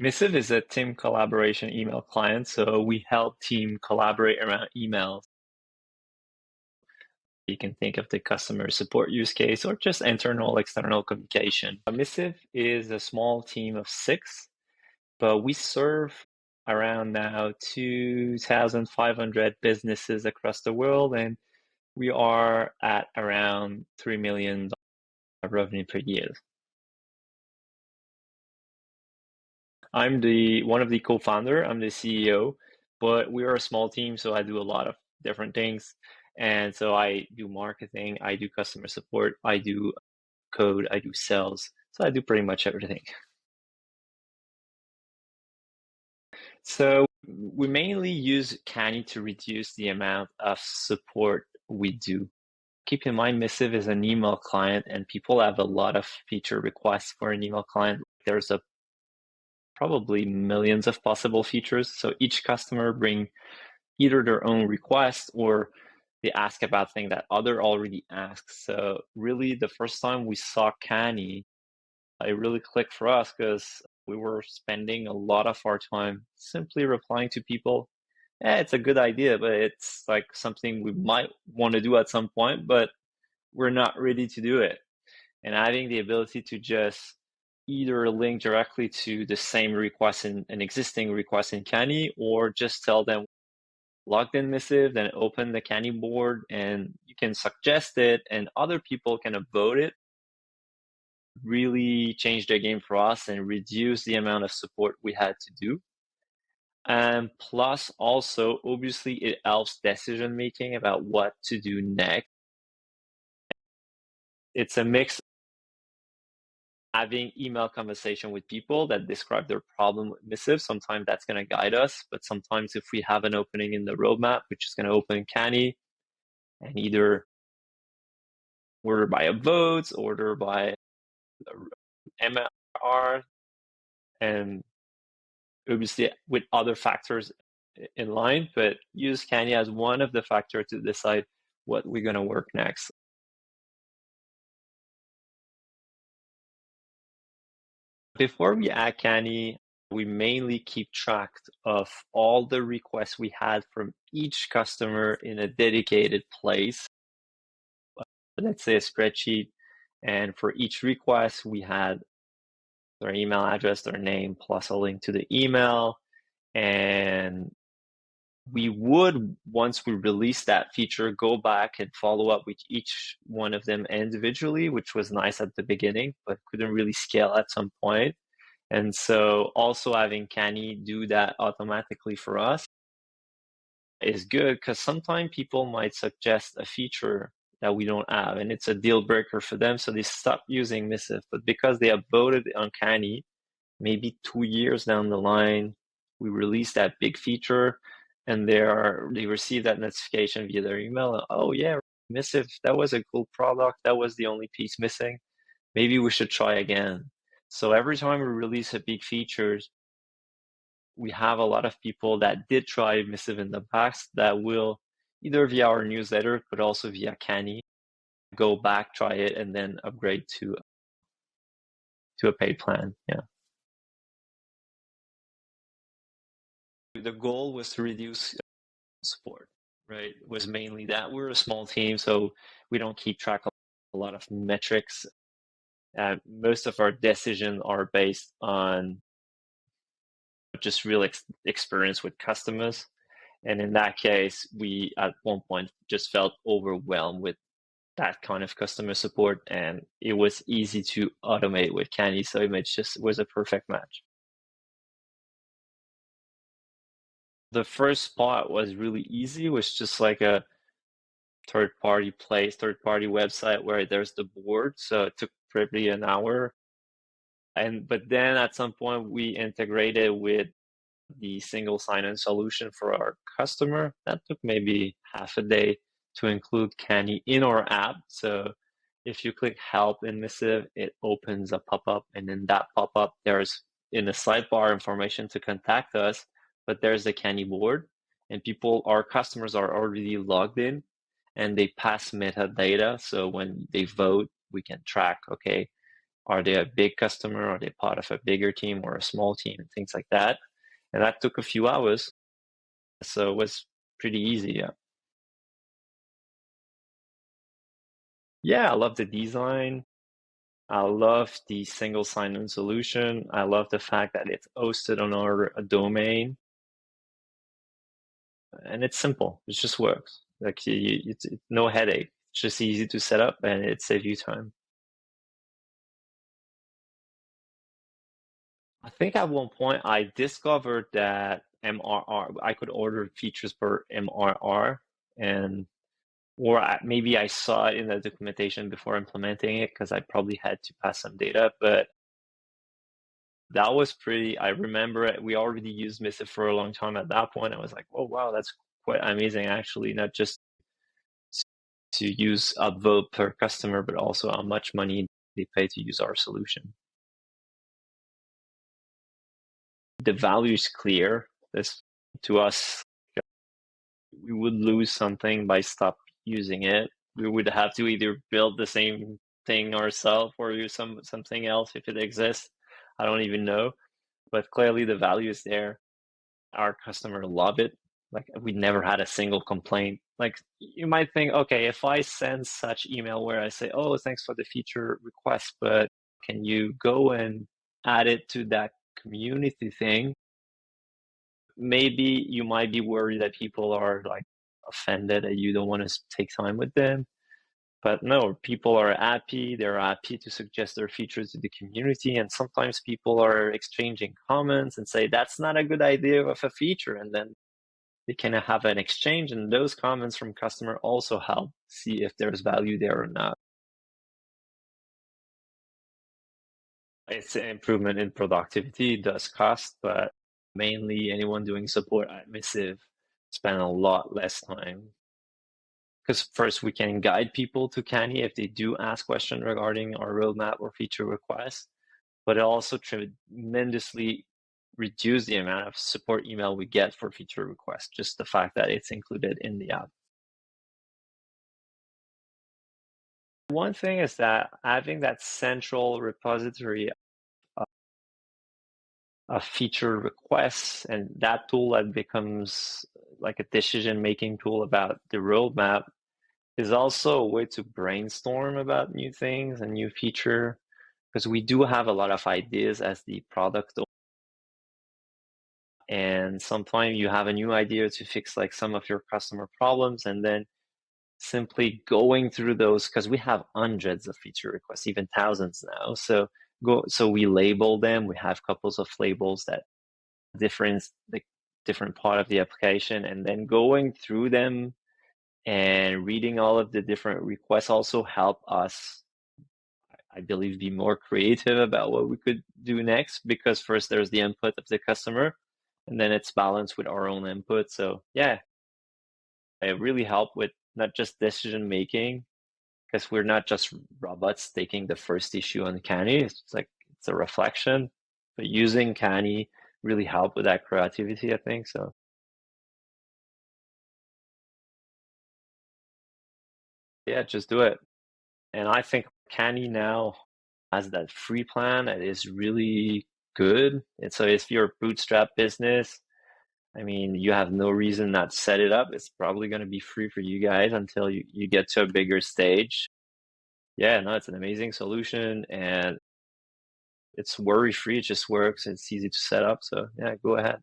Missive is a team collaboration email client, so we help team collaborate around emails. You can think of the customer support use case or just internal, external communication. Missive is a small team of 6, but we serve around now 2,500 businesses across the world, and we are at around $3 million of revenue per year. I'm one of the co-founder. I'm the CEO, but we are a small team, so I do a lot of different things. And so I do marketing, I do customer support, I do code, I do sales. So I do pretty much everything. So we mainly use Canny to reduce the amount of support we do. Keep in mind, Missive is an email client, and people have a lot of feature requests for an email client. There's probably millions of possible features. So each customer bring either their own request or they ask about things that other already asked. So really the first time we saw Canny, it really clicked for us because we were spending a lot of our time simply replying to people. It's a good idea, but it's like something we might want to do at some point, but we're not ready to do it. And having the ability to just either link directly to the same request in an existing request in Canny, or just tell them logged in Missive, then open the Canny board and you can suggest it and other people can vote it, really change the game for us and reduce the amount of support we had to do. And plus also, obviously, it helps decision making about what to do next. It's a mix having email conversation with people that describe their problem with Missive. Sometimes that's going to guide us, but sometimes if we have an opening in the roadmap, which is going to open Canny, and either order by a vote, order by MR, and obviously with other factors in line, but use Canny as one of the factors to decide what we're going to work next. Before we add Canny, we mainly keep track of all the requests we had from each customer in a dedicated place. Let's say a spreadsheet. And for each request, we had their email address, their name, plus a link to the email. And we would, once we release that feature, go back and follow up with each one of them individually, which was nice at the beginning, but couldn't really scale at some point. And so also having Canny do that automatically for us is good, because sometimes people might suggest a feature that we don't have and it's a deal breaker for them, so they stop using Missive. But because they have voted on Canny, maybe 2 years down the line, we release that big feature and they receive that notification via their email. Oh yeah, Missive, that was a cool product. That was the only piece missing. Maybe we should try again. So every time we release a big feature, we have a lot of people that did try Missive in the past that will either via our newsletter, but also via Canny, go back, try it, and then upgrade to a paid plan. Yeah. The goal was to reduce support, right? It was mainly that. We're a small team, so we don't keep track of a lot of metrics. Most of our decisions are based on just real experience with customers. And in that case, we at one point just felt overwhelmed with that kind of customer support, and it was easy to automate with Canny, so it just was a perfect match. The first part was really easy. It was just like a third-party website where there's the board. So it took probably an hour. But then at some point we integrated with the single sign-in solution for our customer. That took maybe half a day to include Canny in our app. So if you click help in Missive, it opens a pop-up, and in that pop-up, there's in the sidebar information to contact us, but there's the Canny board, and our customers are already logged in and they pass metadata. So when they vote, we can track, okay, Are they a big customer? Are they part of a bigger team or a small team? And things like that. And that took a few hours. So it was pretty easy. Yeah. Yeah, I love the design. I love the single sign-on solution. I love the fact that it's hosted on our domain, and it's simple. It just works. Like it's no headache. It's just easy to set up, and it saves you time. I think at one point I discovered that MRR, I could order features per MRR, and or maybe I saw it in the documentation before implementing it because I probably had to pass some data, but that was pretty, I remember it. We already used Missive for a long time at that point. I was like, oh, wow, that's quite amazing, actually, not just to use upvote per customer, but also how much money they pay to use our solution. The value is clear. This to us, we would lose something by stop using it. We would have to either build the same thing ourselves or use something else if it exists. I don't even know, but clearly the value is there. Our customer love it. Like we never had a single complaint. Like you might think, okay, if I send such email where I say, oh, thanks for the feature request, but can you go and add it to that community thing? Maybe you might be worried that people are like offended that you don't want to take time with them. But no, people are happy. They're happy to suggest their features to the community. And sometimes people are exchanging comments and say, that's not a good idea of a feature. And then they can have an exchange. And those comments from customer also help see if there's value there or not. It's an improvement in productivity. It does cost, but mainly anyone doing support at Missive spend a lot less time. Because first, we can guide people to Canny if they do ask questions regarding our roadmap or feature requests, but it also tremendously reduce the amount of support email we get for feature requests, just the fact that it's included in the app. One thing is that having that central repository of feature requests and that tool that becomes like a decision-making tool about the roadmap is also a way to brainstorm about new things and new feature, because we do have a lot of ideas as the product, and sometimes you have a new idea to fix like some of your customer problems, and then simply going through those, because we have hundreds of feature requests, even thousands now. So we label them. We have couples of labels that different part of the application, and then going through them and reading all of the different requests also help us, I believe, be more creative about what we could do next, because first there's the input of the customer and then it's balanced with our own input. So yeah, it really helped with not just decision making, because we're not just robots taking the first issue on Canny. It's like it's a reflection, but using Canny really helped with that creativity, I think. So yeah, just do it. And I think Canny now has that free plan that is really good. And so if you're a bootstrap business, I mean, you have no reason not to set it up. It's probably going to be free for you guys until you get to a bigger stage. Yeah, no, it's an amazing solution and it's worry free. It just works. It's easy to set up. So yeah, go ahead.